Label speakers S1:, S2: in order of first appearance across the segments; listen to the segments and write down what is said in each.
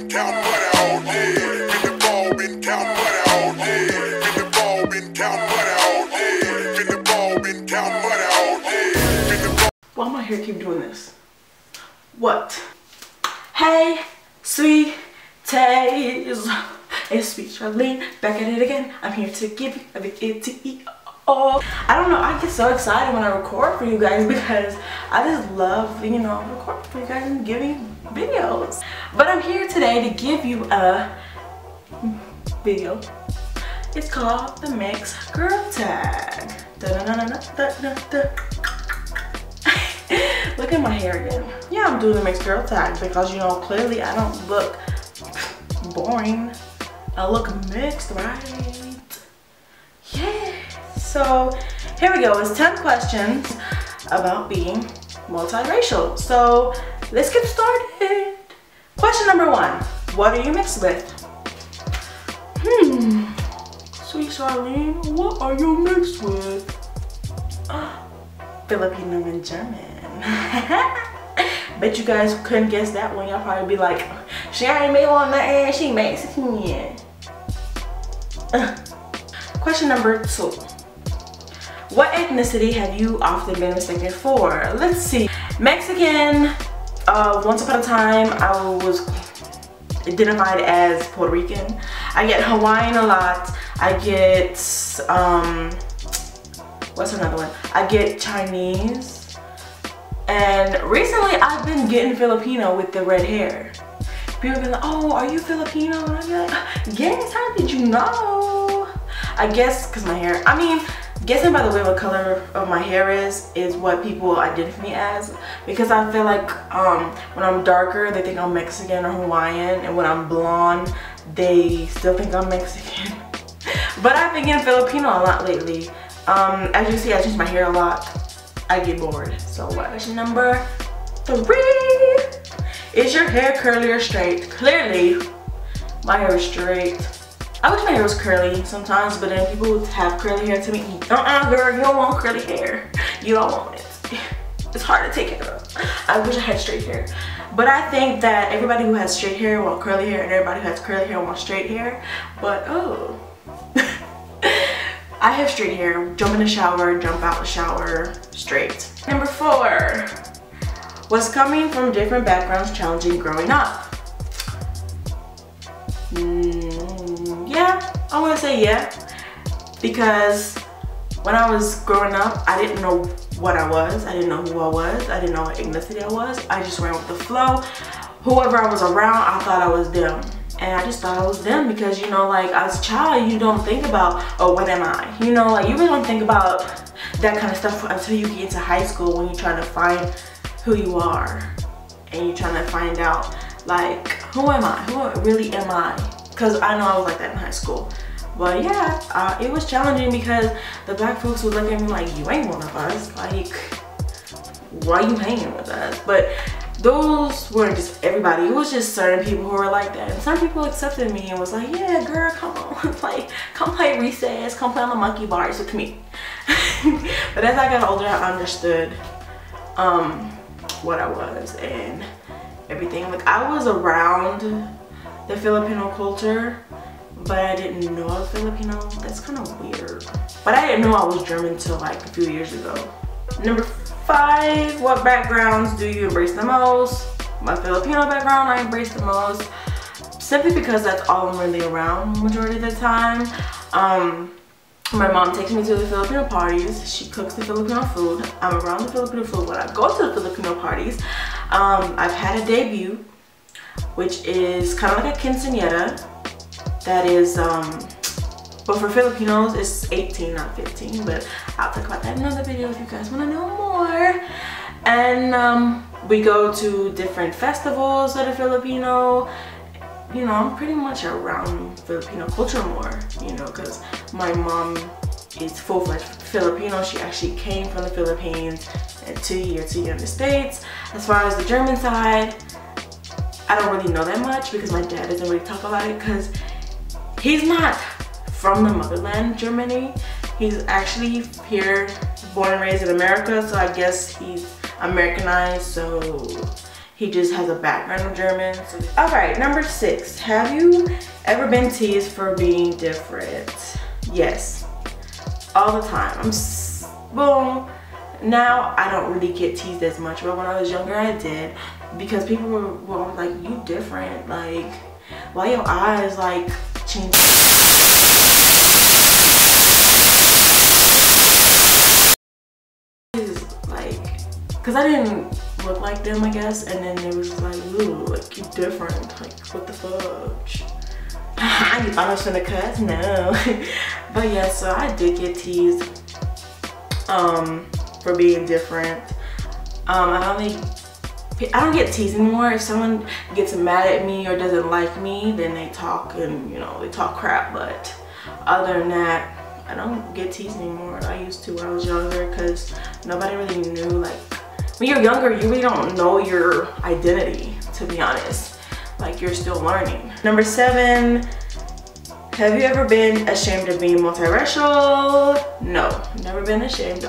S1: been counting money all day. Been the ball, been counting money all day. Been the ball, been counting money all day. Been the ball, been counting money all day. Been the ball.
S2: Why am I here keep doing this? What? Hey, sweet teased. It's sweet Charlene, back at it again. I'm here to give you a video. I don't know, I get so excited when I record for you guys because I just love, you know, recording for you guys and giving videos. But I'm here today to give you a video. It's called the Mixed Girl Tag. Look at my hair again. Yeah, I'm doing the Mixed Girl Tag because, you know, clearly I don't look boring. I look mixed, right? Yeah. So here we go. It's 10 questions about being multiracial. So let's get started. Question number 1. What are you mixed with? Sweet Charlene, what are you mixed with? Filipino and German. Bet you guys couldn't guess that one. Y'all probably be like, she ain't made on nothing, she Mexican. Question number 2. What ethnicity have you often been mistaken for? Let's see. Mexican. Once upon a time, I was identified as Puerto Rican. I get Hawaiian a lot. I get, what's another one? I get Chinese. And recently, I've been getting Filipino with the red hair. People be like, oh, are you Filipino? And I be like, yes, how did you know? I guess because my hair, I mean, guessing by the way what color of my hair is what people identify me as, because I feel like when I'm darker they think I'm Mexican or Hawaiian, and when I'm blonde they still think I'm Mexican. But I've been getting Filipino a lot lately. As you see, I change my hair a lot. I get bored. So question number 3. Is your hair curly or straight? Clearly my hair is straight. I wish my hair was curly sometimes, but then people have curly hair to me. Girl, you don't want curly hair. You don't want it. It's hard to take care of. I wish I had straight hair. But I think that everybody who has straight hair wants curly hair, and everybody who has curly hair wants straight hair. But oh. I have straight hair. Jump in the shower, jump out the shower, straight. Number 4. Was coming from different backgrounds challenging growing up? Yeah, I want to say yeah, because when I was growing up, I didn't know what I was. I didn't know who I was. I didn't know what ethnicity I was. I just went with the flow. Whoever I was around, I thought I was them. And I just thought I was them because, you know, like as a child, you don't think about, oh, what am I? You know, like you really don't think about that kind of stuff until you get into high school, when you're trying to find who you are. And you're trying to find out, like, who am I? Who really am I? Because I know I was like that in high school. But yeah, it was challenging because the black folks would look at me like, you ain't one of us. Like, why are you hanging with us? But those weren't just everybody. It was just certain people who were like that. And some people accepted me and was like, yeah, girl, come on. Like, come play recess. Come play on the monkey bars with me. But as I got older, I understood what I was and everything. Like, I was around the Filipino culture, but I didn't know I was Filipino. That's kind of weird. But I didn't know I was German until like a few years ago. Number 5, what backgrounds do you embrace the most? My Filipino background I embrace the most, simply because that's all I'm really around majority of the time. My mom takes me to the Filipino parties. She cooks the Filipino food. I'm around the Filipino food when I go to the Filipino parties. I've had a debut, which is kind of like a quinceañera. That is, but for Filipinos, it's 18, not 15. But I'll talk about that in another video if you guys want to know more. And we go to different festivals that are Filipino. You know, I'm pretty much around Filipino culture more, you know, because my mom is full-fledged Filipino. She actually came from the Philippines and 2 years in the States. As far as the German side, I don't really know that much because my dad doesn't really talk about it because he's not from the motherland, Germany. He's actually here, born and raised in America, so I guess he's Americanized, so He just has a background of German. So. All right, number 6. Have you ever been teased for being different? Yes, all the time. Well, now I don't really get teased as much, but when I was younger I did, because people were always like, you different, like why your eyes like change. Like, cause I didn't look like them, I guess, and then it was just like, ooh, like you different, like what the fudge. You thought I was gonna cuss? No. But yeah, so I did get teased for being different. I don't get teased anymore. If someone gets mad at me or doesn't like me, then they talk and, you know, they talk crap. But other than that, I don't get teased anymore. I used to when I was younger, because nobody really knew. Like, when you're younger, you really don't know your identity, to be honest. Like, you're still learning. Number 7, have you ever been ashamed of being multiracial? No, never been ashamed.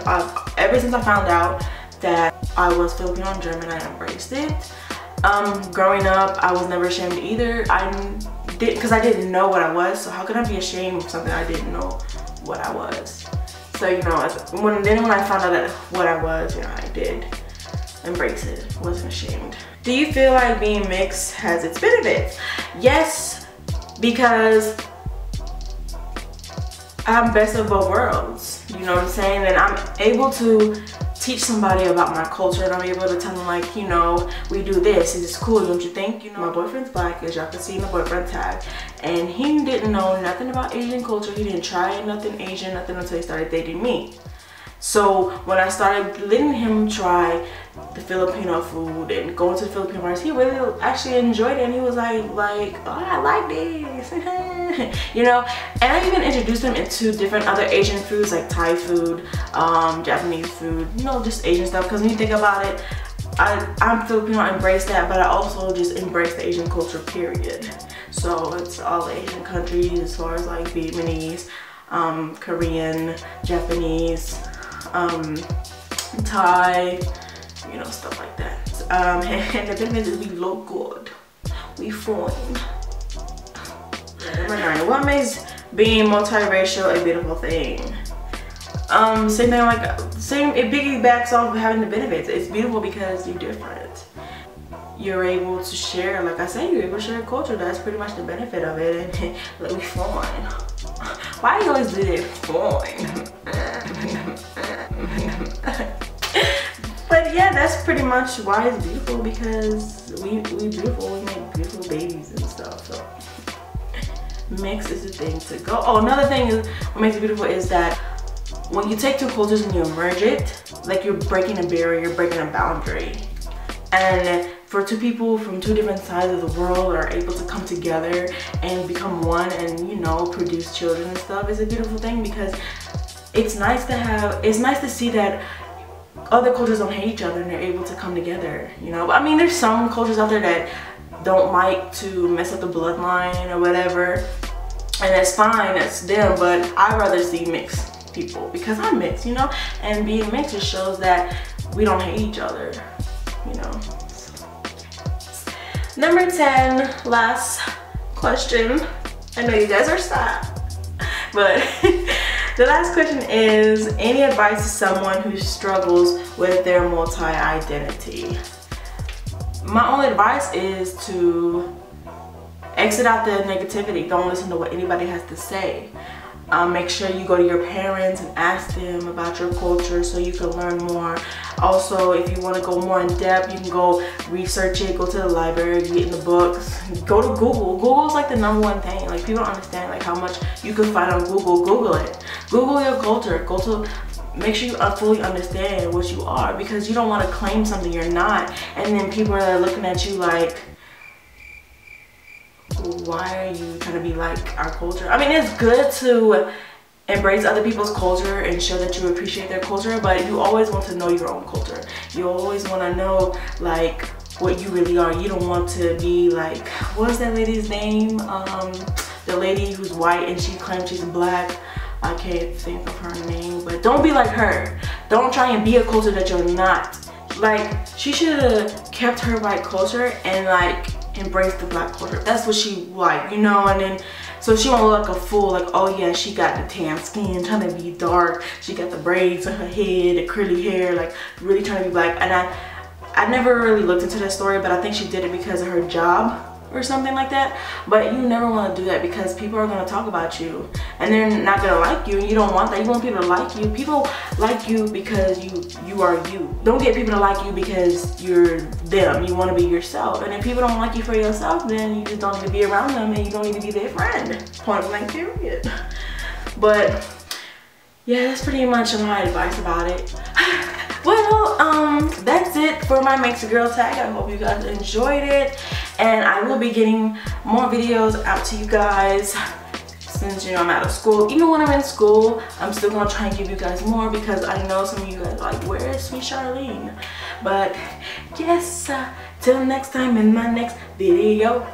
S2: Ever since I found out that I was Filipino and German, I embraced it. Growing up, I was never ashamed either. Because I didn't know what I was, so how could I be ashamed of something I didn't know what I was? So, you know, when I found out that what I was, you know, I did embrace it. Wasn't ashamed. Do you feel like being mixed has its benefits? Yes, because I'm best of both worlds. You know what I'm saying? And I'm able to teach somebody about my culture, and I'm able to tell them, like, you know, we do this, it's cool, don't you think? You know, my boyfriend's black, as y'all can see in the boyfriend tag, and he didn't know nothing about Asian culture. He didn't try nothing Asian, nothing, until he started dating me. So when I started letting him try the Filipino food and going to the Filipino bars, he really actually enjoyed it, and he was like, oh, I like this. You know, and I even introduced him into different other Asian foods, like Thai food, Japanese food, you know, just Asian stuff. Because when you think about it, I'm Filipino, I embrace that, but I also just embrace the Asian culture, period. So it's all the Asian countries, as far as like Vietnamese, Korean, Japanese, Thai, you know, stuff like that. And the benefits is we look good, we fine. Number 9, what makes being multiracial a beautiful thing? Same thing, it piggybacks off of having the benefits. It's beautiful because you're different. You're able to share, like I said, you're able to share culture. That's pretty much the benefit of it. And like, we fine. Why do you always do that? Fine. But yeah, that's pretty much why it's beautiful, because we beautiful, we make beautiful babies and stuff. So mix is the thing to go. Oh, another thing is what makes it beautiful is that when you take two cultures and you merge it, like, you're breaking a barrier, you're breaking a boundary. And for two people from two different sides of the world are able to come together and become one and, you know, produce children and stuff, is a beautiful thing, because it's nice to see that other cultures don't hate each other and they're able to come together, you know. I mean, there's some cultures out there that don't like to mess up the bloodline or whatever, and that's fine, that's them, but I'd rather see mixed people, because I'm mixed, you know, and being mixed just shows that we don't hate each other, you know. Number 10, last question. I know you guys are sad, but the last question is, any advice to someone who struggles with their multi-identity? My only advice is to exit out the negativity. Don't listen to what anybody has to say. Make sure you go to your parents and ask them about your culture so you can learn more. Also, if you want to go more in depth, you can go research it, go to the library, get in the books, go to Google. Google is like the #1 thing. Like, people don't understand like how much you can find on Google. Google it. Google your culture. Make sure you fully understand what you are, because you don't want to claim something you're not, and then people are looking at you like, why are you trying to be like our culture? I mean, it's good to embrace other people's culture and show that you appreciate their culture, but you always want to know your own culture. You always want to know like what you really are. You don't want to be like, what's that lady's name? The lady who's white and she claims she's black. I can't think of her name, but don't be like her. Don't try and be a culture that you're not. Like, she should have kept her white culture and like embraced the black culture. That's what she like, you know. And then so she won't look like a fool, like, oh yeah, she got the tan skin, trying to be dark, she got the braids on her head, the curly hair, like really trying to be black. And I never really looked into that story, but I think she did it because of her job or something like that. But you never want to do that because people are going to talk about you and they're not going to like you, and you don't want that. You want people to like you. People like you because you are you. Don't get people to like you because you're them. You want to be yourself. And if people don't like you for yourself, then you just don't need to be around them and you don't need to be their friend. Point blank period. But yeah, that's pretty much my advice about it. Well, that's it for my Makes a Girl tag. I hope you guys enjoyed it, and I will be getting more videos out to you guys since, you know, I'm out of school. Even when I'm in school, I'm still gonna try and give you guys more because I know some of you guys are like, where is sweet Charlene? But yes, till next time in my next video.